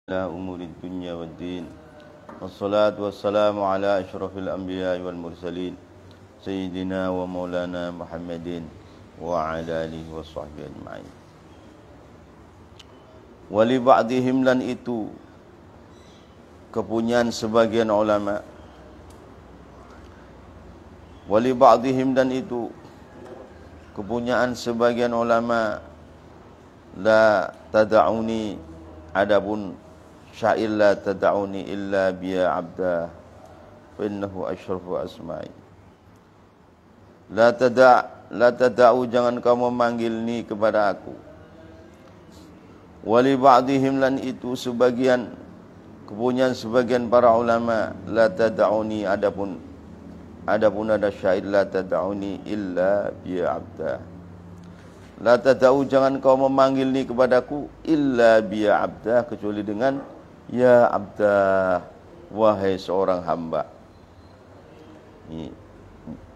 أمور الدنيا والدين والصلاة والسلام على أشرف الأنبياء والمرسلين سيدنا ومولانا محمد وعلى آله وصحبه أجمعين. Wali ba'dihim lan itu kepunyaan sebagian ulama. Wali ba'dihim dan itu kepunyaan sebagian ulama. La tada'uni, adapun syair la tada'uni illa biya abda fa innahu asyrafu asma'i. La tada'u, jangan kamu memanggil ni kepada aku. Wali ba'dihim lan itu sebagian kepunyaan sebagian para ulama. La tada'uni, adapun ada syair la tada'uni illa biya abda. La tada'u, jangan kau memanggil ni kepadaku illa biya abda, kecuali dengan ya abda, wahai seorang hamba. Ini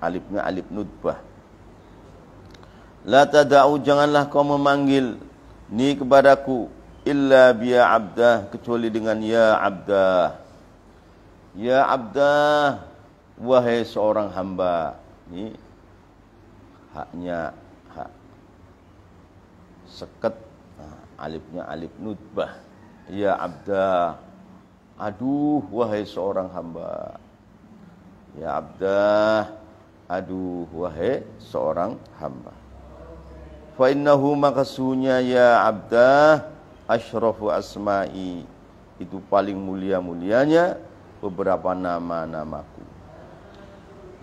alifnya alif nutbah. La tada'u, janganlah kau memanggil ni kepadaku illa biya abda, kecuali dengan ya abda. Ya abda, wahai seorang hamba. Ini haknya hak seket, alifnya alif nutbah. Ya abda, aduh wahai seorang hamba. Ya abda, aduh wahai seorang hamba. Fa innahu, makasunya ya abda asyrafu asma'i, itu paling mulia-mulianya beberapa nama-namaku.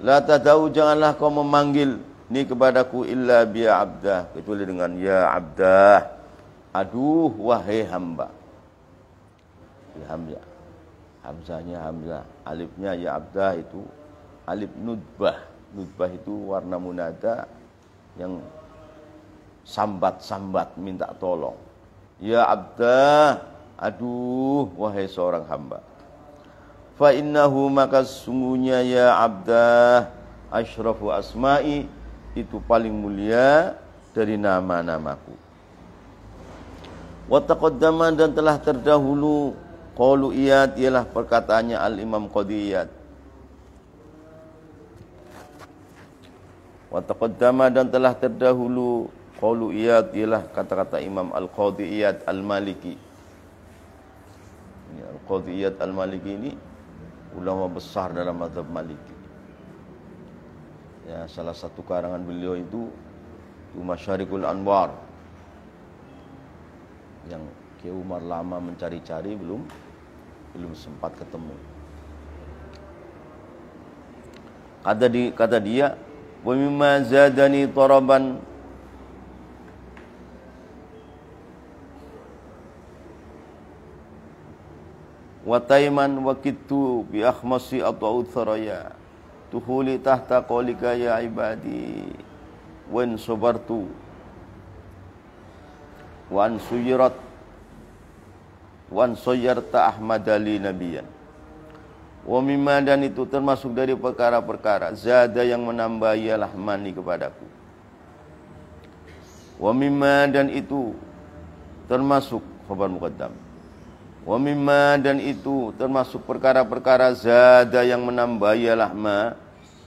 La tada'u, janganlah kau memanggil ni kepadaku illa biya abda, kecuali dengan ya abda, aduh wahai hamba. Hamzah, hamzahnya hamzah, alifnya ya abda itu alif nutbah. Nutbah itu warna munada yang sambat-sambat minta tolong. Ya abda, aduh wahai seorang hamba. Fa innahu, maka sungguhnya ya abda asyrafu asma'i, itu paling mulia dari nama-namaku. Wa taqaddama, dan telah terdahulu qaulu Iyad, ialah perkataannya Al-Imam Qadhi Iyad. Wa taqaddama, dan telah terdahulu qaulu Iyad, ialah kata-kata Imam Al-Qadhi Iyad Al-Maliki. Ini Al-Qadhi Iyad Al-Maliki ini ulama besar dalam mazhab Maliki. Ya, salah satu karangan beliau itu Masyarikul Anwar, yang Ki Umar lama mencari-cari belum sempat ketemu. Kata dia, wa mimma zadani taraban, wa taiman wa kittu bi akhmasi atau utharaya tuhuli tahta qawlika ya ibadi wan sabartu wan suyirat wan sayyarta ahmadali nabiyan. Wa mimma, dan itu termasuk dari perkara-perkara zada yang menambah ialah mani kepadaku. Wa mimma, dan itu termasuk khabar muqaddam. Wa mimma, dan itu termasuk perkara-perkara zada yang menambah ialah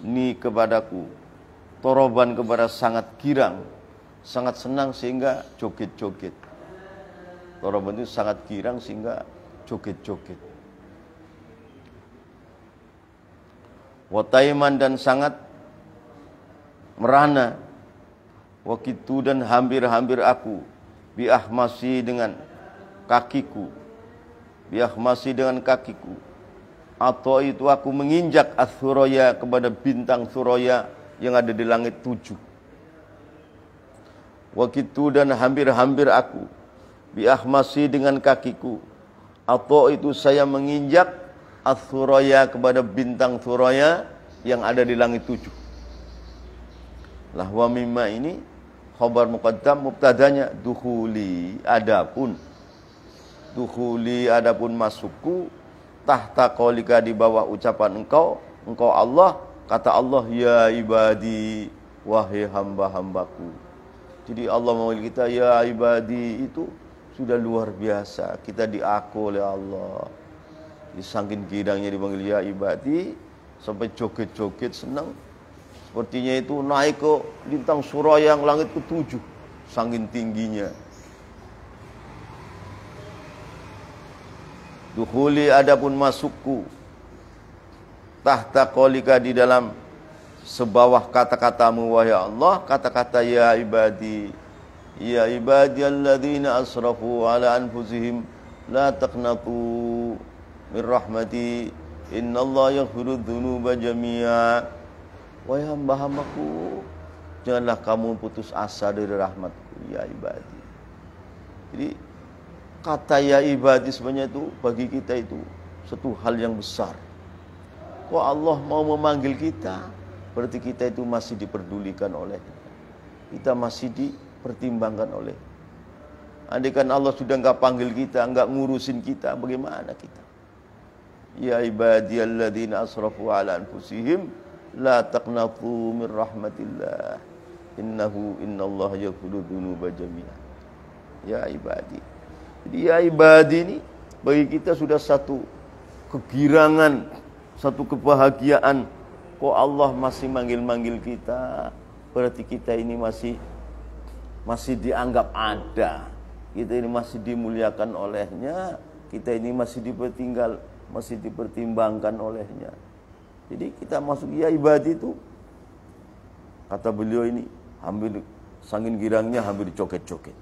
ni kepadaku. Toroban, kepada sangat girang, sangat senang sehingga joget-joget. Toroban itu sangat girang sehingga joget-joget. Wa taiman, dan sangat merana. Wa kitu, dan hampir-hampir aku. Bi ahmasi, dengan kakiku. Bi ahmasi, dengan kakiku. Atau itu aku menginjak as-suraya, kepada bintang suraya yang ada di langit 7. Wa kitu, dan hampir-hampir aku. Bi ahmasi, dengan kakiku. Atau itu saya menginjak as-suraya, kepada bintang suraya yang ada di langit 7. Lahwa mimma ini khabar muqaddam, mubtadanya dukhuli, adapun masukku, tahta qaulika, di bawah ucapan engkau Allah, kata Allah ya ibadi, wahai hamba-hambaku. Jadi Allah memanggil kita ya ibadi, itu sudah luar biasa. Kita diaku oleh Allah. Disangkin girangnya dipanggil ya ibadi, sampai joget-joget senang. Sepertinya itu naik ke bintang Suraya yang langit ke-7, saking tingginya. Dukhuli adapun masukku, tahta qaulika di dalam sebawah kata-katamu wahai Allah, kata-kata ya ibadi alladzina asrafu ala anfusihim la taqnatu min rahmati innallaha yaghfiru dzunuba jami'a. Wahai hamba-hambaku, janganlah kamu putus asa dari rahmatku ya ibadi. Jadi kata ya ibadi sebenarnya itu bagi kita itu satu hal yang besar. Kok Allah mau memanggil kita, berarti kita itu masih diperdulikan olehnya. Kita masih dipertimbangkan oleh. Andaikan Allah sudah enggak panggil kita, enggak ngurusin kita, bagaimana kita? Ya ibadiyalladzina asrafu ala anfusihim la taqnatu min rahmatillah. Innallaha yaghfiru dzunuba jami'a. Ya ibadi. Jadi ya ibadi ini bagi kita sudah satu kegirangan, satu kebahagiaan. Kok Allah masih manggil-manggil kita, berarti kita ini masih dianggap ada. Kita ini masih dimuliakan olehnya. Kita ini masih dipertimbangkan olehnya. Jadi kita masuk ya ibadi itu, kata beliau ini hampir sangin girangnya hampir dicoket-coket.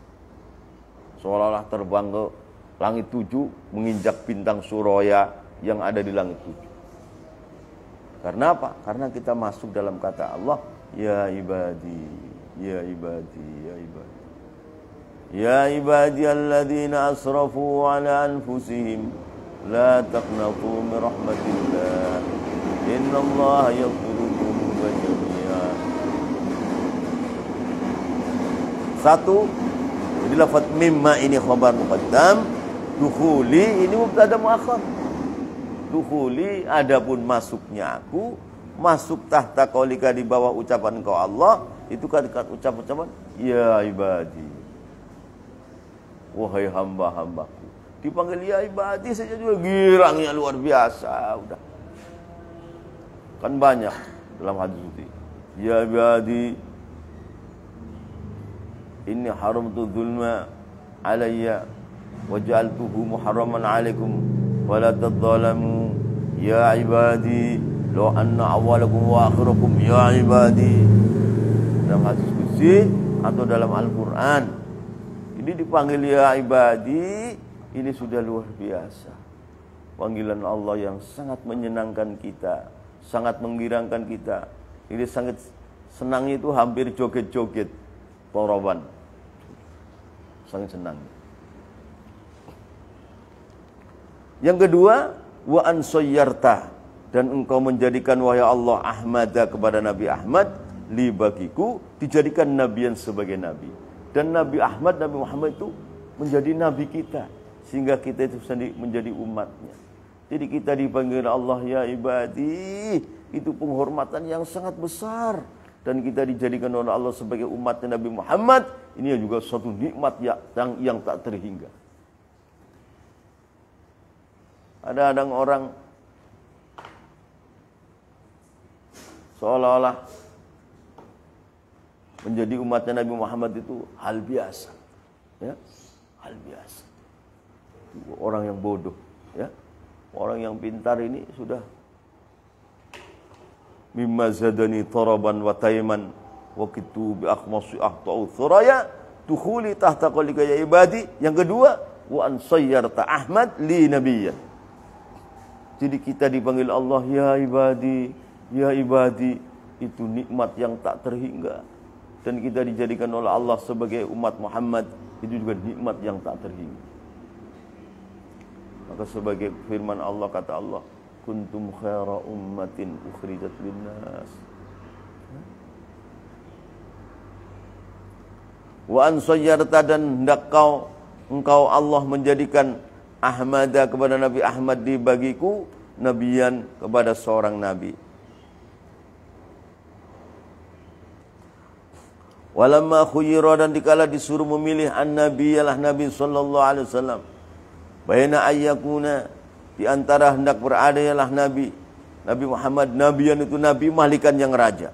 Seolah-olah terbang ke langit 7, menginjak bintang Suraya yang ada di langit 7. Karena apa? Karena kita masuk dalam kata Allah, ya ibadi, ya ibadi, ya ibadi. Ya ibadi alladzina asrafu ala anfusihim la taqnatu min rahmatillah. Innallaha yaghfiru dzunuba jami'a. Satu, jadi lafaz mimma ini khabar muqaddam, dukhuli ini mubtada muakhar. Dukhuli adapun masuknya aku, masuk tahta qaulika di bawah ucapan kau Allah, itu kan ucapan ya ibadi. Wahai hamba-hambaku. Dipanggil ya ibadi saja juga girangnya luar biasa, udah. Kan banyak dalam hadis itu. Ya ibadi inni haramtu dzulma alayya wa ja'altuhu muharraman 'alaikum fala tadzalamu ya ibadi law anna awwalakum wa akhirakum ya ibadi. Dalam hadis qudsi atau dalam Al-Qur'an ini dipanggil ya ibadi, ini sudah luar biasa. Panggilan Allah yang sangat menyenangkan kita, sangat menggirangkan kita. Ini sangat senangnya itu hampir joget-joget toroban. Sangat senang. Yang kedua, wa ansayyarta, dan engkau menjadikan wahai Allah Ahmada kepada Nabi Ahmad li bagiku, dijadikan nabiyan sebagai nabi. Dan Nabi Ahmad, Nabi Muhammad itu menjadi nabi kita, sehingga kita itu sendiri menjadi umatnya. Jadi kita dipanggil Allah ya ibadi, itu penghormatan yang sangat besar. Dan kita dijadikan oleh Allah sebagai umatnya Nabi Muhammad, ini juga suatu nikmat yang tak terhingga. Ada orang seolah-olah menjadi umatnya Nabi Muhammad itu hal biasa, ya, hal biasa. Orang yang bodoh, ya, orang yang pintar ini sudah mimma zadani taraban wa tayman wa kitu bi akhmasi ahtau thuraya dukhuli tahta qaulika ya ibadi. Yang kedua, wa ansayyarta Ahmad li nabiyyan. Jadi kita dipanggil Allah ya ibadi, ya ibadi, itu nikmat yang tak terhingga. Dan kita dijadikan oleh Allah sebagai umat Muhammad, itu juga nikmat yang tak terhingga. Maka sebagai firman Allah, kata Allah, kuntum khaira ummatin ukhrijat linnas. Wa ansayyarta, dan hendak engkau Allah menjadikan Ahmada kepada Nabi Ahmad di bagiku, nabiyan kepada seorang nabi. Walamma khuyira, dan dikala disuruh memilih an-nabi ialah Nabi sallallahu alaihi wasallam, baina ayyakuna, di antara hendak berada ialah Nabi Muhammad, nabiyan itu nabi malikan yang raja,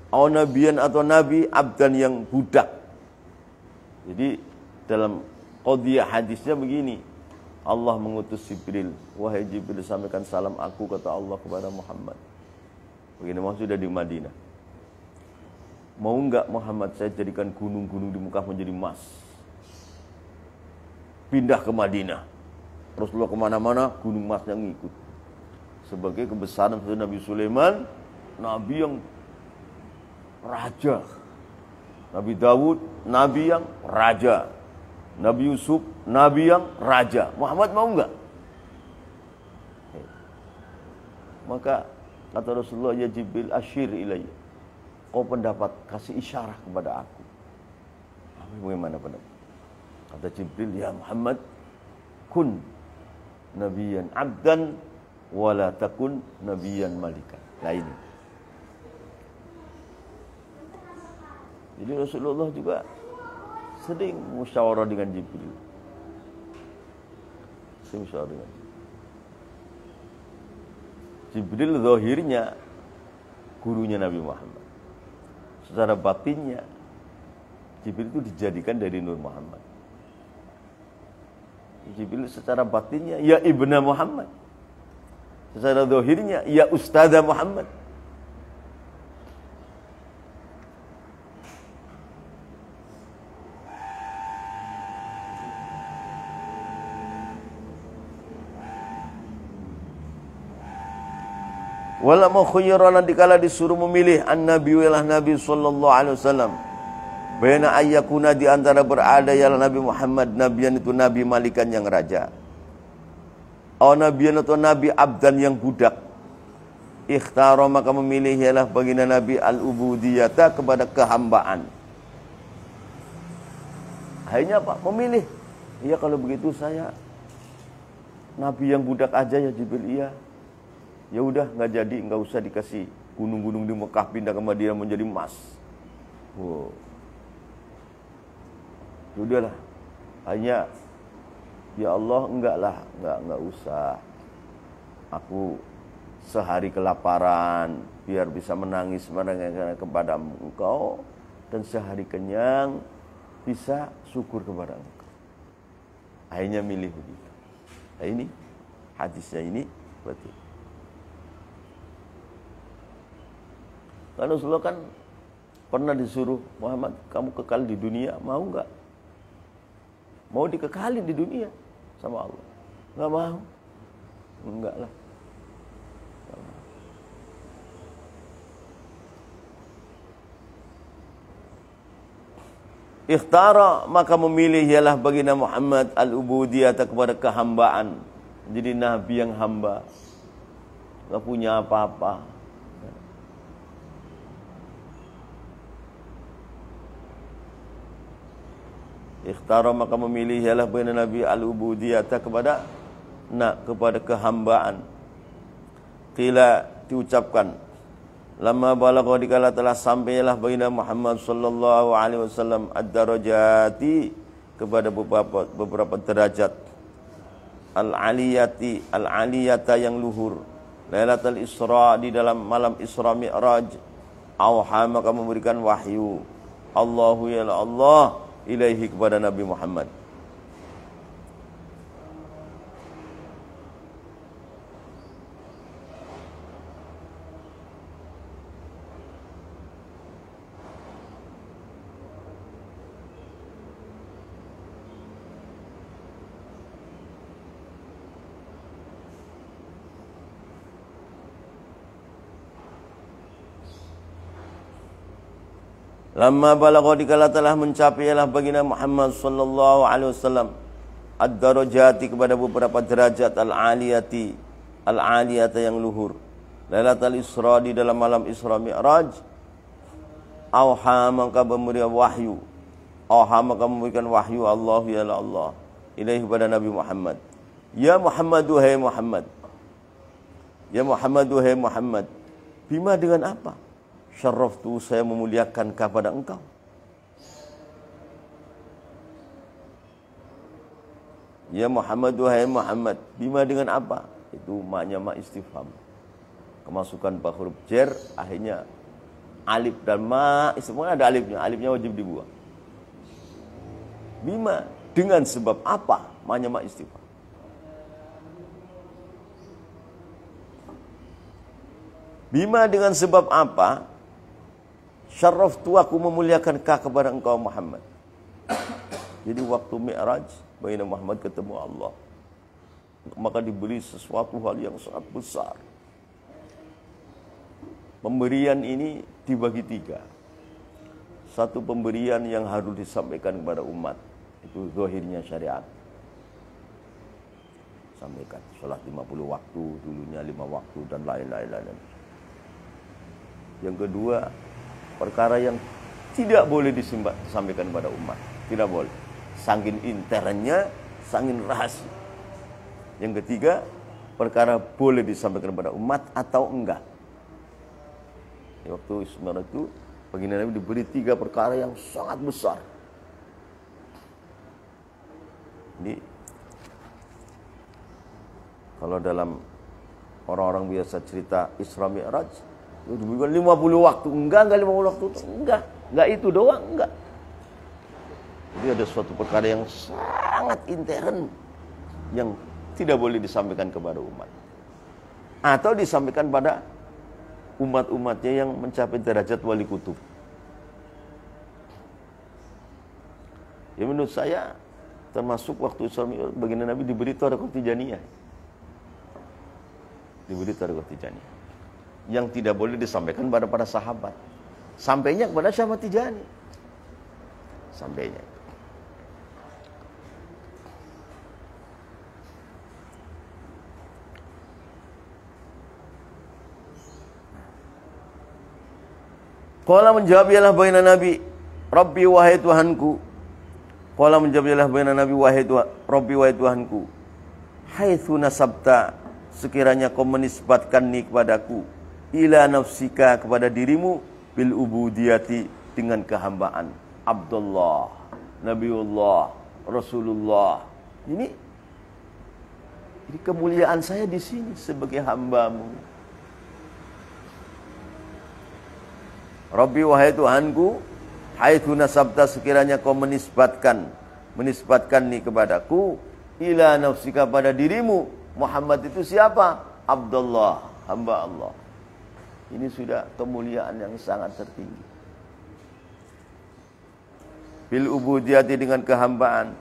atau nabiyan atau nabi abdan yang budak. Jadi dalam qadiyah hadisnya begini, Allah mengutus Jibril, wahai Jibril sampaikan salam aku, kata Allah kepada Muhammad. Begini maksudnya di Madinah. Mau enggak Muhammad saya jadikan gunung-gunung di Mekah menjadi emas? Pindah ke Madinah. Rasulullah kemana-mana gunung emasnya ngikut. Sebagai kebesaran Nabi Sulaiman, nabi yang raja. Nabi Dawud, nabi yang raja. Nabi Yusuf, nabi yang raja. Muhammad mau enggak? Maka kata Rasulullah, ya Jibril asyir ilayya, kau pendapat, kasih isyarat kepada aku. Bagaimana pendapat? Kata Jibril, ya Muhammad, kun nabiyan abdan wala takun nabiyan malikan. Nah ini. Jadi Rasulullah juga sering musyawarah dengan Jibril. Sering musyawarah dengan Jibril. Zahirnya gurunya Nabi Muhammad. Secara batinnya Jibril itu dijadikan dari Nur Muhammad. Jibril secara batinnya ya Ibnu Muhammad. Secara zahirnya ya Ustadz Muhammad. Wala mukhayyirana, dikala disuruh memilih an-nabi ialah Nabi sallallahu alaihi wasallam, baina ayyakuna, di antara berada ialah Nabi Muhammad, nabiyan itu nabi malikan yang raja, atau nabiyan atau nabi abdan yang budak. Ikhtara, maka memilih ialah baginda Nabi al-ubudiyata, kepada kehambaan. Akhirnya apa? Memilih. Iya kalau begitu saya nabi yang budak aja ya Jibril. Iya. Ya udah, nggak jadi, nggak usah dikasih gunung-gunung di Mekah, pindah ke Madinah menjadi emas. Wow. Sudahlah, hanya ya Allah enggak usah. Aku sehari kelaparan biar bisa menangis kepada Engkau, dan sehari kenyang bisa syukur kepada Engkau. Akhirnya milih begitu. Nah ini hadisnya ini berarti. Karena Rasulullah kan pernah disuruh, Muhammad kamu kekal di dunia, mau enggak? Mau dikekalin di dunia sama Allah? Enggak mau. Enggak lah. Ikhtara, maka memilih ialah baginda Muhammad al-ubudiyah, kepada kehambaan. Jadi nabi yang hamba, enggak punya apa-apa. Ikhtara, maka memilih ialah baginda Nabi al-ubudiyah, kepada kehambaan. Qila, diucapkan, lama balagha, dikala telah sampailah baginda Muhammad sallallahu alaihi wasallam ad-darajati, kepada beberapa derajat, al-aliyata yang luhur, Lailatul Isra, di dalam malam Isra Mi'raj, auha, maka memberikan wahyu, Allahu ya Allah, ilaihi, kepada Nabi Muhammad. Lama balagha, dikala telah mencapai ialah baginda Muhammad sallallahu alaihi wasallam ad-darajati, kepada beberapa derajat, al-aliyata yang luhur, Lailatul Isra, di dalam malam Isra Mi'raj, auha, maka memberikan wahyu, Allah ya Allah, ilaihi, kepada Nabi Muhammad. Ya Muhammad, hai Muhammad. Ya Muhammad, hai Muhammad. Bima, dengan apa? syarraftu, saya memuliakan kepada engkau. Ya Muhammad, wahai Muhammad, bima dengan apa? Itu maknya ma istifham. Kemasukan pak huruf jar, akhirnya alif dan ma, semua ada alifnya. Alifnya wajib dibuang. Bima, dengan sebab apa? Maknya ma istifham. Bima, dengan sebab apa? Syarraftu, aku memuliakan kau kepada engkau Muhammad. Jadi waktu Mi'raj, Baina Muhammad ketemu Allah, maka diberi sesuatu hal yang sangat besar. Pemberian ini dibagi 3. Satu pemberian yang harus disampaikan kepada umat, itu zahirnya syariat. Sampaikan salat 50 waktu, dulunya 5 waktu dan lain-lain. Yang kedua, perkara yang tidak boleh disampaikan kepada umat, tidak boleh. Saking internnya, saking rahasia. Yang ketiga, perkara boleh disampaikan kepada umat atau enggak. Waktu Ismail itu, baginda Nabi diberi 3 perkara yang sangat besar. Jadi, kalau dalam orang-orang biasa cerita Isra Mi'raj, itu diberikan 50 waktu. Enggak 50 waktu. Enggak itu doang, enggak. Jadi ada suatu perkara yang sangat intern yang tidak boleh disampaikan kepada umat. Atau disampaikan pada umat-umatnya yang mencapai derajat wali kutub. Ya menurut saya termasuk waktu Isra Mi'raj baginda Nabi diberi thariqah Tijaniyah. Diberi thariqah Tijaniyah. Yang tidak boleh disampaikan pada para sahabat. Sampainya kepada Syekh Ahmad Tijani. Sampainya. Qala menjawab ialah baina Nabi, Rabbi wahai Tuhanku. Qala menjawab ialah baina Nabi, wahai Rabbi wahai Tuhanku. Haitsu nasabta, sekiranya kau menisbatkan ni kepadaku, ila nafsika, kepada dirimu, bil ubudiyati, dengan kehambaan. Abdullah, Nabiullah, Rasulullah. Ini kemuliaan saya di sini sebagai hambamu. Rabbi wahai Tuhanku, haitsu nasabta, sekiranya kau menisbatkan ni kepadaku, ila nafsika, pada dirimu. Muhammad itu siapa? Abdullah, hamba Allah. Ini sudah kemuliaan yang sangat tertinggi. Bil ubudiyati, dengan kehambaan.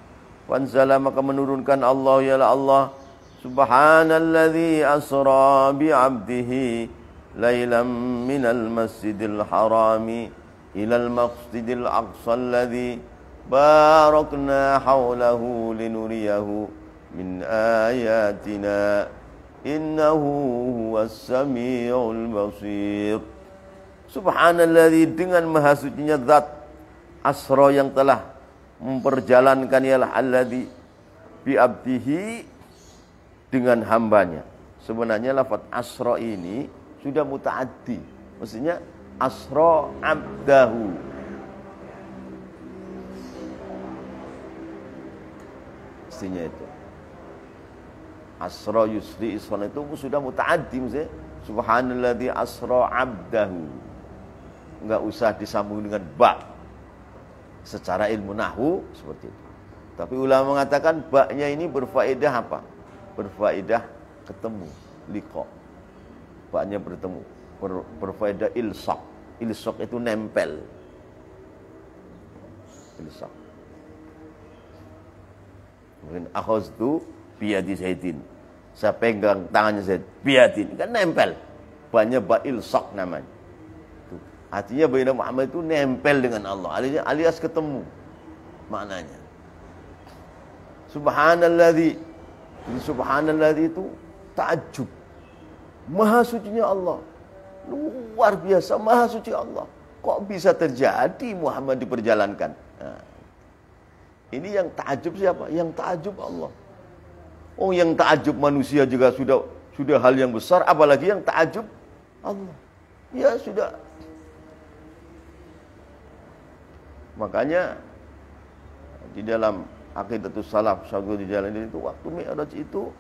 Wanzala, maka menurunkan Allah ialah Allah. Subhanalladzi asra bi 'abdihi lailam minal masjidil harami ilal masjidil aqsa alladzi barakna hawlahu linuriyahu min ayatina innahu huwas samiul basir. Subhanalladzi, dengan maha sucinya zat, asra, yang telah memperjalankan, ialah alladzi bi abdihi, dengan hambanya. Sebenarnya lafaz asra ini sudah mutaaddi, maksudnya asra abdahu. Mestinya itu asra yusri isra itu sudah mutaaddi, maksudnya subhanalladzi asra abdahu. Enggak usah disambung dengan ba. Secara ilmu nahwu seperti itu. Tapi ulama mengatakan ba-nya ini berfaedah apa? Berfaedah ketemu, liqa. Ba-nya bertemu, berfaedah ilsaq. Ilsaq itu nempel. Ilsaq. Mungkin akhaztu biyadi Zaidin. Saya pegang tangannya Zaid, biyadin, kan nempel. Ba-nya ba ilsaq namanya. Artinya baginda Muhammad itu nempel dengan Allah, alias ketemu maknanya. Subhanalladzi. Subhanalladzi itu ta'ajjub. Maha sucinya Allah. Luar biasa maha suci Allah. Kok bisa terjadi Muhammad diperjalankan? Nah, ini yang ta'ajub siapa? Yang ta'ajub Allah. Oh, yang ta'ajub manusia juga sudah hal yang besar, apalagi yang ta'ajub Allah. Ya sudah Makanya di dalam aqidatus salaf syagul di jalan itu waktu Mi'raj itu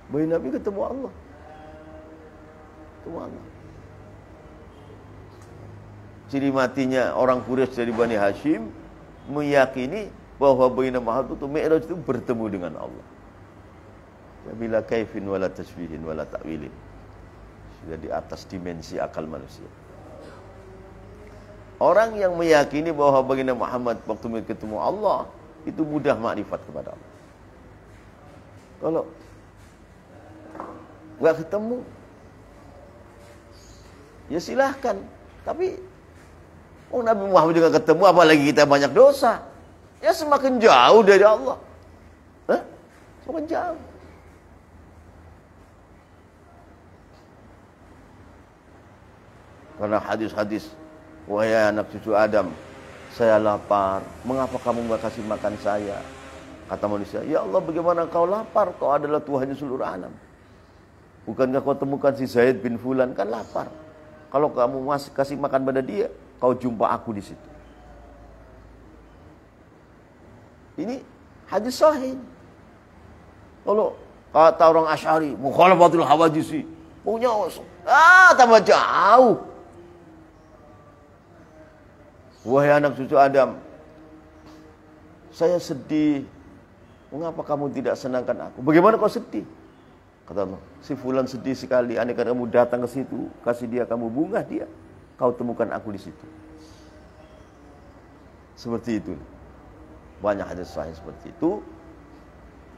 bayi Nabi ketemu Allah. Ketemu Allah. Ciri matinya orang Quraisy dari Bani Hashim meyakini bahwa bayi Muhammad itu Mi'raj itu bertemu dengan Allah. Bila kaifin wala tasbihin wala ta'wilin. Sudah di atas dimensi akal manusia. Orang yang meyakini bahwa baginda Muhammad waktu ketemu Allah itu mudah makrifat kepada Allah. Kalau enggak ketemu, ya silahkan. Tapi Nabi Muhammad juga ketemu, apalagi kita banyak dosa. Ya semakin jauh dari Allah. Semakin jauh. Karena hadis-hadis, wahai anak cucu Adam, saya lapar, mengapa kamu enggak kasih makan saya? Kata manusia, ya Allah, bagaimana kau lapar? Kau adalah Tuhannya seluruh alam. Bukankah kau temukan si Zaid bin Fulan, kan lapar. Kalau kamu masih kasih makan pada dia, kau jumpa aku di situ. Ini hadis sahih. Kalau kata orang Asy'ari, mukhalafatul hawadisi, punya tambah jauh. Wahai anak cucu Adam, saya sedih. Mengapa kamu tidak senangkan aku? Bagaimana kau sedih? Kata Allah, si Fulan sedih sekali. Andai kamu datang ke situ, kasih dia kamu bunga dia, kau temukan aku di situ. Seperti itu. Banyak hadis sahih seperti itu.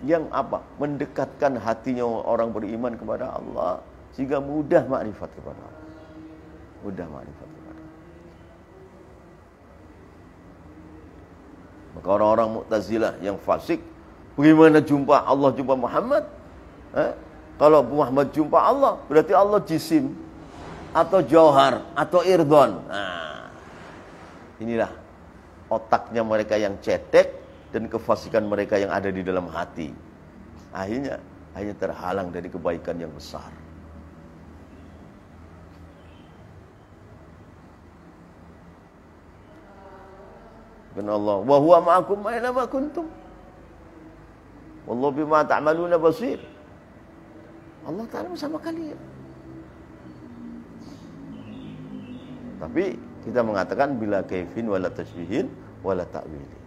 Yang apa? Mendekatkan hatinya orang beriman kepada Allah sehingga mudah makrifat kepada Allah. Mudah makrifat kepada Allah. Maka orang-orang Mu'tazilah yang fasik, bagaimana jumpa Allah, jumpa Muhammad? Kalau Muhammad jumpa Allah, berarti Allah jisim atau jauhar atau irdon. Nah, inilah otaknya mereka yang cetek dan kefasikan mereka yang ada di dalam hati. Akhirnya terhalang dari kebaikan yang besar. Karena Allah, wa huwa ma'akum aina ma kuntum. Wallahu bima ta'maluna basir. Allah Ta'ala bersama kalian. Tapi kita mengatakan bila kaifin wala tasbihin wala ta'wilin.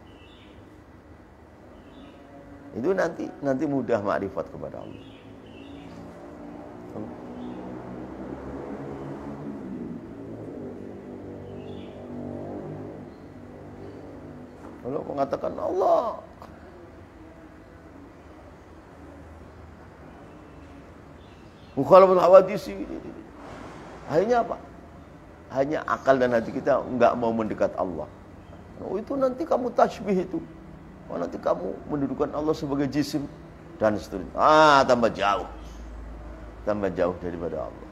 Itu nanti mudah makrifat kepada Allah. Kalau mengatakan Allah, mukhalafatul hawadisi, akhirnya apa? Hanya akal dan hati kita enggak mau mendekat Allah. Oh, itu nanti kamu tasbih itu. Oh, nanti kamu mendudukan Allah sebagai jisim dan seterusnya. Tambah jauh. Tambah jauh daripada Allah.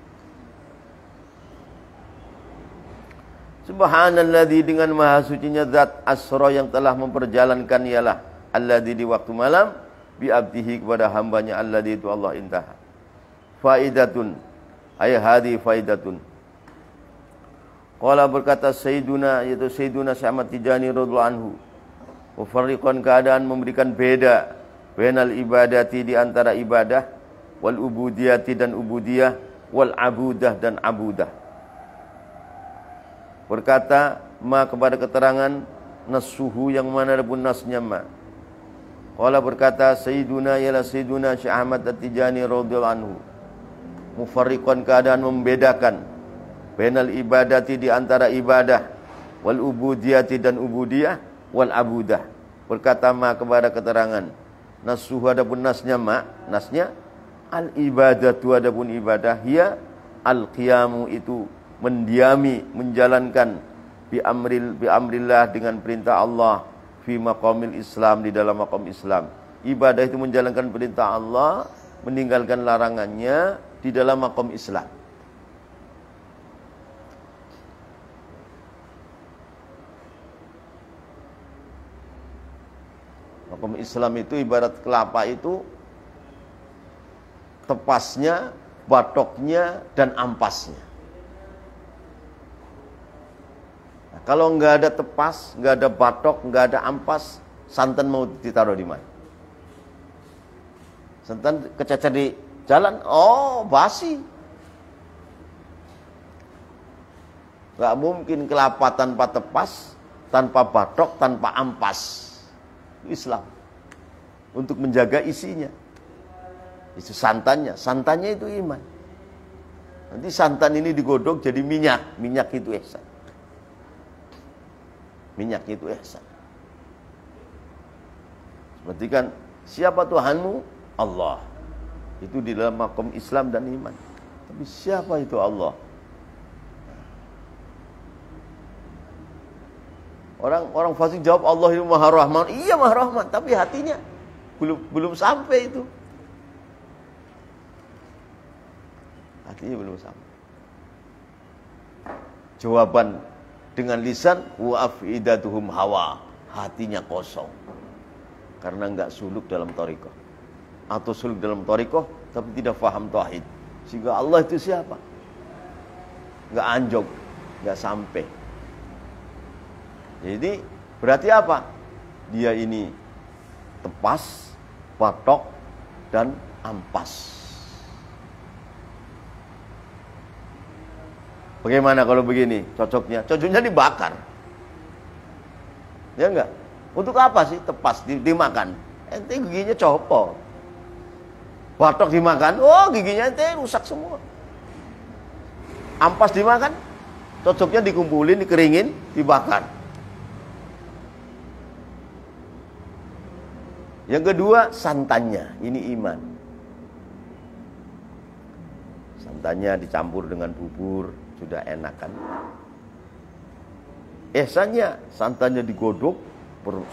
Subhanalladzi, dengan maha sucinya zat, asra yang telah memperjalankan ialah alladzi di waktu malam bi abdihi kepada hambanya, alladzi itu Allah intaha. Faidatun ay hadi faidatun. Qala berkata Sayyiduna, yaitu Sayyiduna Syekh Ahmad Tijani radhiyallahu anhu, mufarriqan, keadaan memberikan beda bainal ibadati, di antara ibadah, wal ubudiyati dan ubudiyah, wal abudah dan abudah. Berkata ma kepada keterangan nasuhu yang mana adapun nasnya ma. Qala berkata Sayyiduna, ialah Sayyiduna Syekh Ahmad At-Tijani radhiyallahu anhu, mufarriqan, keadaan membedakan bainal ibadati, di antara ibadah, wal ubudiyati dan ubudiyah, wal abudah. Berkata ma kepada keterangan nasuhu adapun nasnya ma, nasnya al ibadatu adapun ibadah, hiya al qiyamu itu mendiami, menjalankan bi amrillah dengan perintah Allah, fi maqamil Islam, di dalam maqam Islam. Ibadah itu menjalankan perintah Allah, meninggalkan larangannya di dalam maqam Islam. Maqam Islam itu ibarat kelapa itu tepasnya, batoknya dan ampasnya. Nah, kalau nggak ada tepas, nggak ada batok, nggak ada ampas, santan mau ditaruh di mana? Santan kececer di jalan, oh basi. Nggak mungkin kelapa tanpa tepas, tanpa batok, tanpa ampas. Islam untuk menjaga isinya. Itu santannya. Santannya itu iman. Nanti santan ini digodok jadi minyak. Minyak itu ihsan. Minyak itu ihsan. Seperti kan, siapa Tuhanmu? Allah. Itu di dalam makom Islam dan iman. Tapi siapa itu Allah? Orang fasik jawab Allah itu Maha Rahman. Iya Maha Rahman, tapi hatinya belum sampai itu. Hatinya belum sampai. Jawaban dengan lisan wa afidatuhum hawa. Hatinya kosong. Karena enggak suluk dalam thariqah. Atau suluk dalam thariqah tapi tidak faham tauhid. Sehingga Allah itu siapa? Enggak anjog, enggak sampai. Jadi berarti apa? Dia ini tepas, batok, dan ampas. Bagaimana kalau begini cocoknya? Cocoknya dibakar. Ya enggak? Untuk apa sih tepas dimakan? Ente giginya copot. Batok dimakan, oh giginya ente rusak semua. Ampas dimakan, cocoknya dikumpulin, dikeringin, dibakar. Yang kedua, santannya. Ini iman. Santannya dicampur dengan bubur, sudah enak kan? Ihsannya, santannya digodok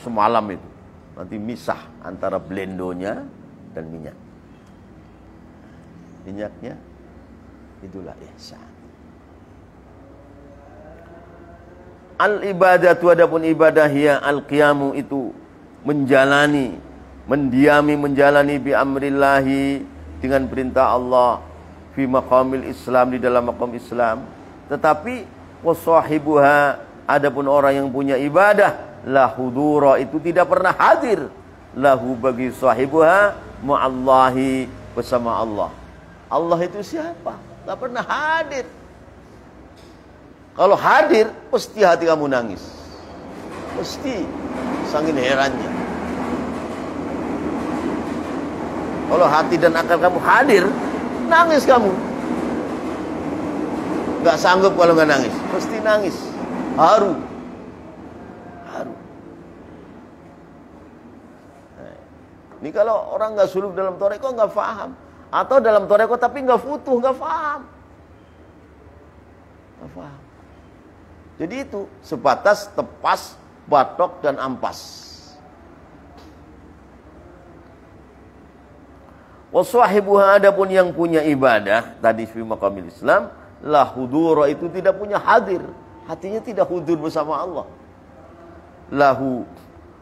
semalam itu. Nanti misah antara blendonya dan minyak. Minyaknya, itulah ihsan. Al-ibadatu adapun ibadah ya al-qiyamu itu menjalani, menjalani bi amrillahi dengan perintah Allah fi maqamil Islam di dalam maqam Islam. Tetapi wasahibuha adapun orang yang punya ibadah la hudura itu tidak pernah hadir lahu bagi sahibuha ma'allahi bersama Allah. Allah itu siapa? Tak pernah hadir. Kalau hadir pasti hati kamu nangis. Pasti saking herannya. Kalau hati dan akal kamu hadir, nangis kamu. Gak sanggup kalau gak nangis. Pasti nangis. Haru. Haru. Nah, ini kalau orang gak suluk dalam thariqah gak paham. Atau dalam thariqah tapi gak futuh, gak paham. Gak paham. Jadi itu sebatas tepas, batok, dan ampas. Wasahibuha adapun yang punya ibadah tadi fi maqamil Islam la hudura itu tidak punya hadir, hatinya tidak hudur bersama Allah. Lahu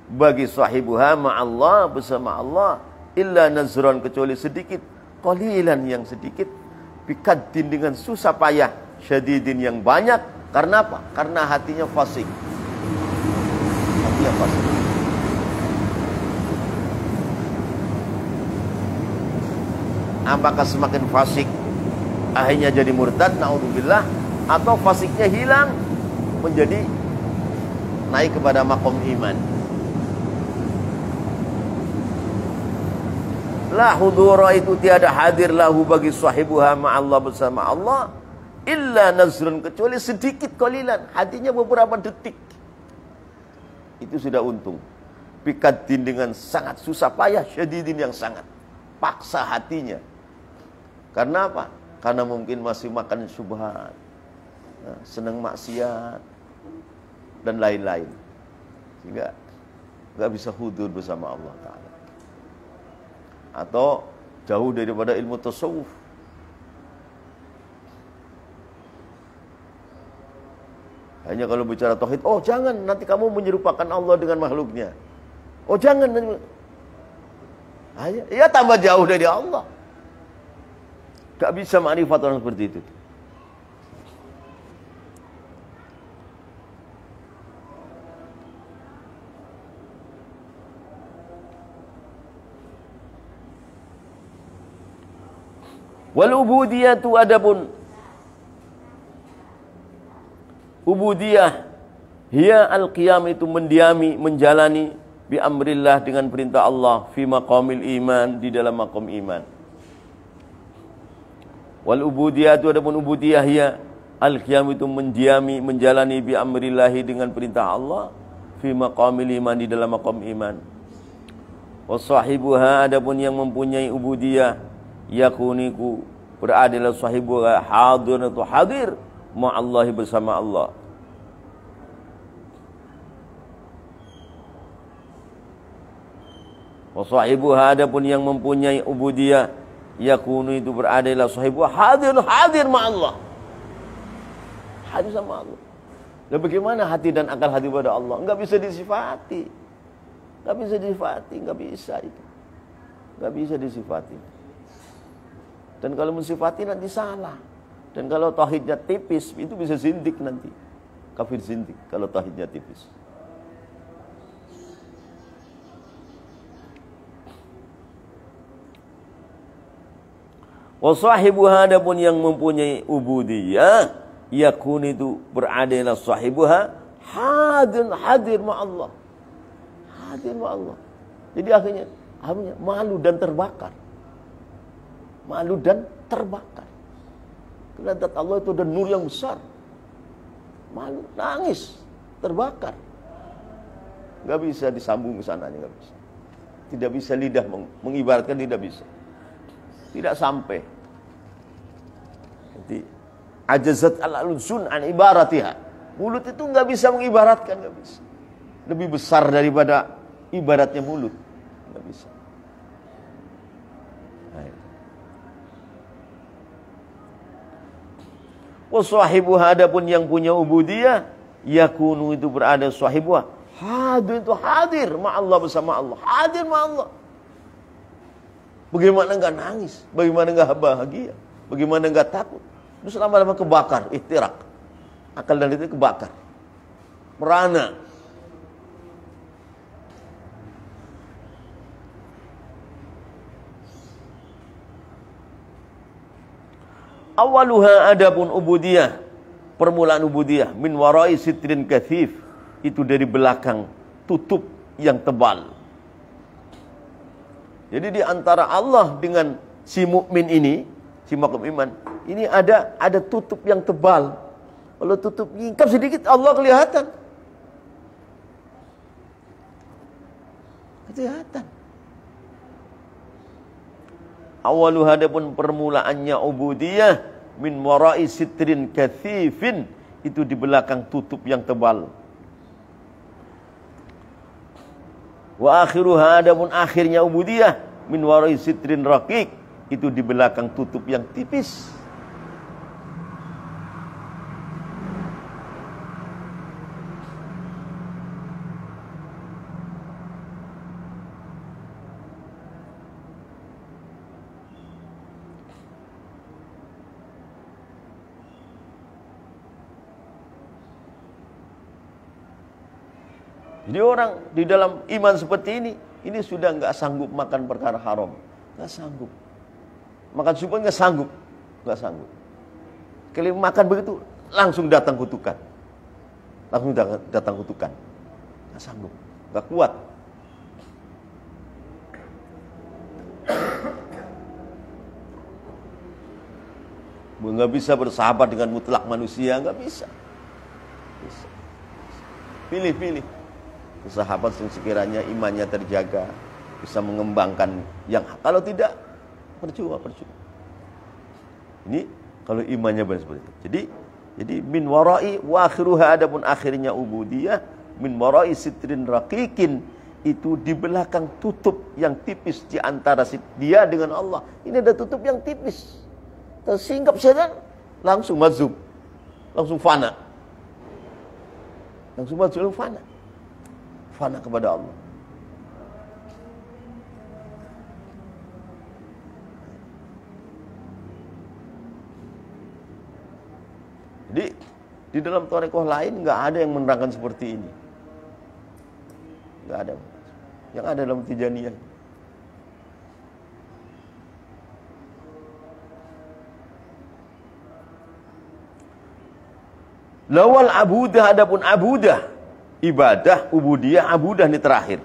bagi sahibuha ma'allah bersama Allah illa nazran kecuali sedikit, qalilan yang sedikit, bikaddin dengan susah payah, syadidin yang banyak. Karena apa? Karena hatinya fasik. Hatinya fasik. Apakah semakin fasik akhirnya jadi murtad, naudzubillah, atau fasiknya hilang menjadi naik kepada makom iman. La hudura itu tiada hadir lahu bagi sahibuha ma'allah bersama Allah illa nazrun kecuali sedikit qalilan, hatinya beberapa detik. Itu sudah untung. Bikaddin dengan sangat susah payah, syadidin yang sangat paksa hatinya. Karena apa? Karena mungkin masih makan syubhat, senang maksiat, dan lain-lain. Sehingga gak bisa hudur bersama Allah Ta'ala. Atau jauh daripada ilmu tasawuf. Hanya kalau bicara tauhid, oh jangan, nanti kamu menyerupakan Allah dengan makhluknya. Oh jangan. Ya tambah jauh dari Allah. Gak bisa ma'rifat orang seperti itu. Wal ubudiyatu adapun ubudiyah hiya al-qiyam itu mendiami, menjalani bi amrillah dengan perintah Allah fi maqamil iman di dalam maqam iman. Wal ubudiyatu adapun ubudiyah hiya al-qiyam itu mendiami, menjalani bi amrillah dengan perintah Allah fi maqamil iman di dalam maqam iman. Wasahibuha adapun yang mempunyai ubudiyah yakuniku beradalah sahibuha hadir atau hadir ma'allahi bersama Allah. Wasahibuha adapun yang mempunyai ubudiyah yakunu itu beradalah sahibuha hadir ma'allah, hadir sama Allah. Dan bagaimana hati dan akal hati pada Allah? Enggak bisa disifati. Enggak bisa disifati, enggak bisa itu. Enggak bisa disifati. Dan kalau mensifati nanti salah. Dan kalau tauhidnya tipis, itu bisa zindik nanti. Kafir zindik kalau tauhidnya tipis. Wa sahibuha adapun yang mempunyai ubudiyah yakun itu beradalah sahibuha hadir ma'allah. Hadir ma'allah. Jadi akhirnya malu dan terbakar. Malu dan terbakar. Karena zat Allah itu ada nur yang besar. Malu, nangis, terbakar. Gak bisa disambung ke sananya, gak bisa. Tidak bisa lidah mengibaratkan, tidak bisa. Tidak sampai. Jadi ajazat al-alsun an ibaratiha. Mulut itu gak bisa mengibaratkan, gak bisa. Lebih besar daripada ibaratnya mulut. Gak bisa. Wa sahibuha adapun yang punya ubudiyah yakunu itu berada sahibuha hadir itu hadir ma'allah bersama Allah, hadir ma'allah. Bagaimana enggak nangis, bagaimana enggak bahagia, bagaimana enggak takut. Terus lama-lama kebakar, ihtirak. Akal dan itu kebakar. Merana. Awaluha adapun ubudiyah, permulaan ubudiyah min warai sitrin kathif, itu dari belakang tutup yang tebal. Jadi di antara Allah dengan si mukmin ini, si maqam iman, ini ada tutup yang tebal. Kalau tutup nyingkap sedikit Allah kelihatan. Kelihatan. Awaluha adapun permulaannya ubudiyah min warai sitrin kathifin, itu di belakang tutup yang tebal. Wa akhiruha adapun akhirnya ubudiyah min warai sitrin raqiq, itu di belakang tutup yang tipis. Jadi orang di dalam iman seperti ini sudah nggak sanggup makan perkara haram, nggak sanggup. Makan sumpah nggak sanggup, nggak sanggup. Kalau makan begitu langsung datang kutukan, nggak sanggup, nggak kuat. Nggak bisa bersahabat dengan mutlak manusia, nggak bisa. Pilih. Sahabat yang sekiranya imannya terjaga, bisa mengembangkan yang, kalau tidak percuma. Ini kalau imannya benar seperti itu. Jadi min warai wa akhiruha adapun akhirnya ubudiyah min warai sitrin raqiqin, itu di belakang tutup yang tipis di antara dia dengan Allah. Ini ada tutup yang tipis. Tersingkap setan langsung mazhub. Langsung fana. Fana kepada Allah. Jadi di dalam thariqah lain nggak ada yang menerangkan seperti ini, nggak ada. Yang ada dalam Tijaniyah. Lawal abudah, adapun abudah, ibadah, ubudiyah, abudah ini terakhir.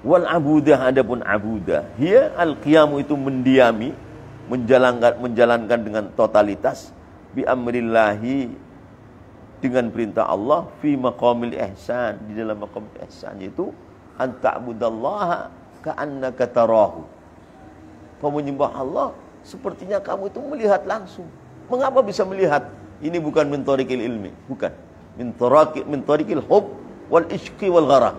Wal abudah, adapun abudah, hiya al-qiyamu itu mendiami, menjalankan dengan totalitas, bi amrillahi, dengan perintah Allah, fi maqamil ihsan, di dalam maqam ihsan, yaitu an ta'budallaha ka'annaka tarahu. Kamu menyembah Allah sepertinya kamu itu melihat langsung. Mengapa bisa melihat? Ini bukan min tariqil ilmi, bukan. Min tariqil hub wal ishqi wal gharaq.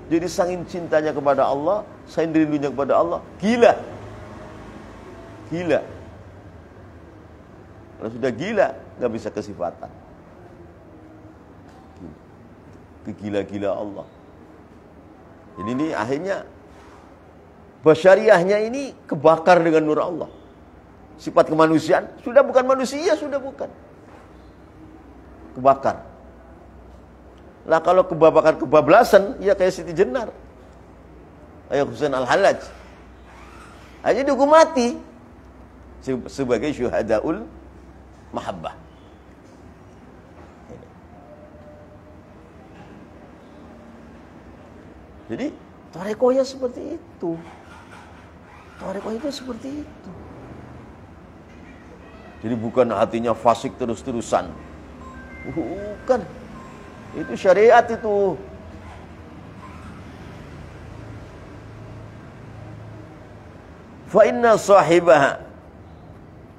Jadi saking cintanya kepada Allah, saking rindunya kepada Allah, gila. Gila. Kalau sudah gila, nggak bisa kesifatan. Gila-gila Allah. Jadi ini akhirnya basyariahnya ini kebakar dengan nur Allah. Sifat kemanusiaan sudah bukan manusia, sudah bukan. Kebakar. Lah kalau kebablasan, ya kayak Siti Jenar, kayak Husain Al-Hallaj, aja dihukum mati sebagai syuhadaul mahabbah. Jadi tarekohnya seperti itu. Tarekoh itu seperti itu. Jadi bukan hatinya fasik terus-terusan. Bukan. Itu syariat itu. Fa inna sahibaha,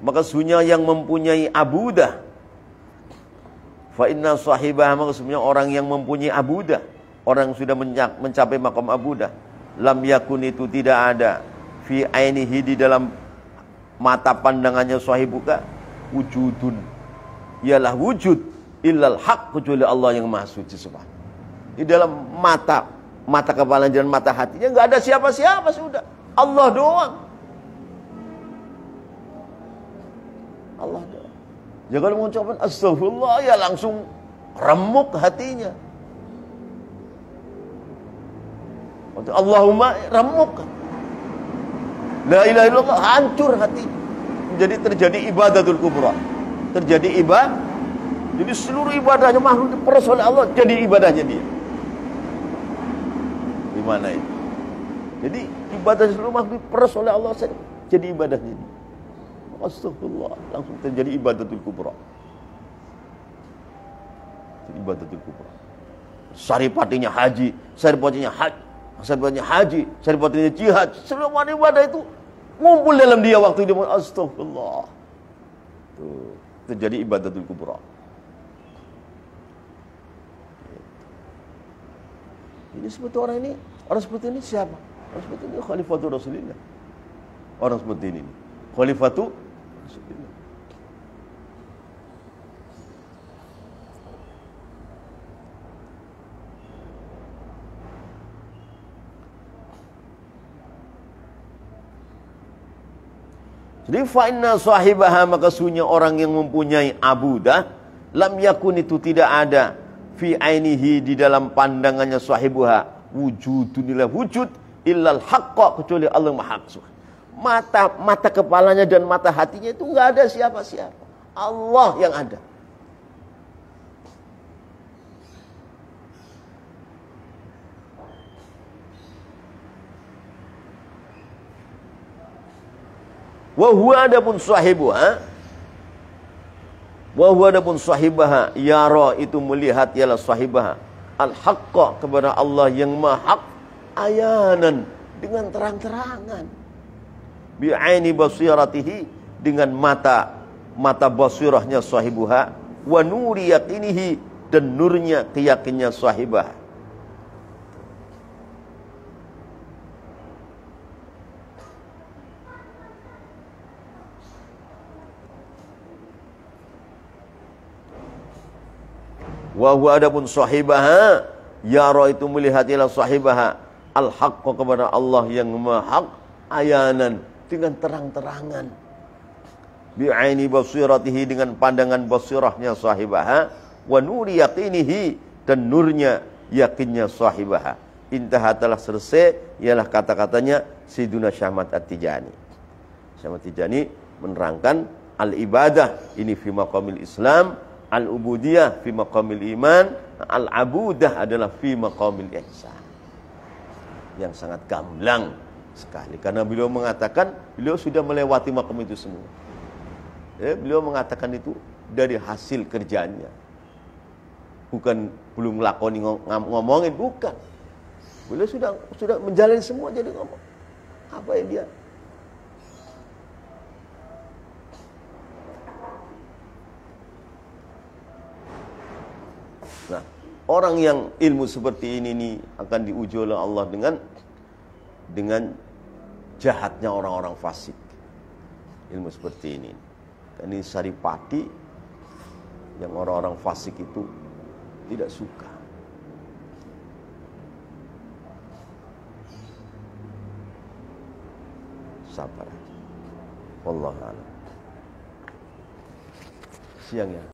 maka sesungguhnya yang mempunyai abudah. Fa inna sahibaha, maka sesungguhnya orang yang mempunyai abudah, orang yang sudah mencapai maqam abudah, lam yakun itu tidak ada, fi ainihi, di dalam mata pandangannya sahibuka, wujudun, ialah wujud, illal haq, kecuali Allah yang maha suci subhanahu. Di dalam mata kepala dan mata hatinya nggak ada siapa-siapa, sudah Allah doang. Allah doang. Jangan mengucapkan astagfirullah, ya langsung remuk hatinya. Allahumma remuk. La ilaha illallah, hancur hati. Jadi terjadi ibadatul kubra. Terjadi ibadah. Jadi seluruh ibadahnya makhluk diperas oleh Allah, jadi ibadahnya dia. Di mana itu? Jadi ibadah seluruh makhluk diperas oleh Allah saja, jadi ibadahnya dia. Astagfirullah, langsung terjadi ibadatul kubra. Jadi ibadatul kubra. Saripatinya haji, saripatinya haji, saripatinya jihad, semua ibadah itu ngumpul dalam dia waktu dia astagfirullah. Tuh, terjadi ibadatul kubra. Ini seperti orang seperti ini siapa? Orang seperti ini khalifatul Rasulullah. Orang seperti ini khalifatul Rasulullah. Jadi fa inna sahibaha, maka sesungguhnya orang yang mempunyai abudah, lam yakun itu tidak ada, fi ainihi, di dalam pandangannya sahibuha, wujudun, ila wujud, illal haqqa, kecuali Allah maha haq. Mata kepalanya dan mata hatinya itu enggak ada siapa-siapa, Allah yang ada. Wa huwa adapun sahibuha, wa huwa adapun sahibaha, yara itu melihat, ialah sahibaha al-haqqa, kepada Allah yang maha haq, ayanan, dengan terang-terangan, bi'aini basiratihi, dengan mata basirahnya sahibuha, wa nuri yaqinihi, dan nurnya keyakinannya sahibaha. Wa huwa adapun sahibaha, yara itu melihat, ialah sahibaha al-haqqa, kepada Allah yang maha haq, ayanan, dengan terang-terangan, bi'aini basiratihi, dengan pandangan basirahnya sahibaha, wa nuri yaqinihi, dan nurnya yakinnya sahibaha. Intaha, telah selesai, ialah kata-katanya Sayyiduna Syekh Ahmad At-Tijani. Syekh Ahmad Tijani menerangkan Al-ibadah ini fi maqamil Islam, al-ubudiyah fi maqamil iman, al-abudah adalah fi maqamil ihsan. Yang sangat gamblang sekali karena beliau mengatakan beliau sudah melewati maqam itu semua. Beliau mengatakan itu dari hasil kerjanya. Bukan belum ngelakoni ngomongin, bukan. Beliau sudah menjalani semua jadi ngomong. Apa yang dia? Nah, orang yang ilmu seperti ini nih akan diuji oleh Allah dengan jahatnya orang-orang fasik. Ilmu seperti ini. Ini saripati yang orang-orang fasik itu tidak suka. Sabar aja. Wallahu a'lam. Siang ya.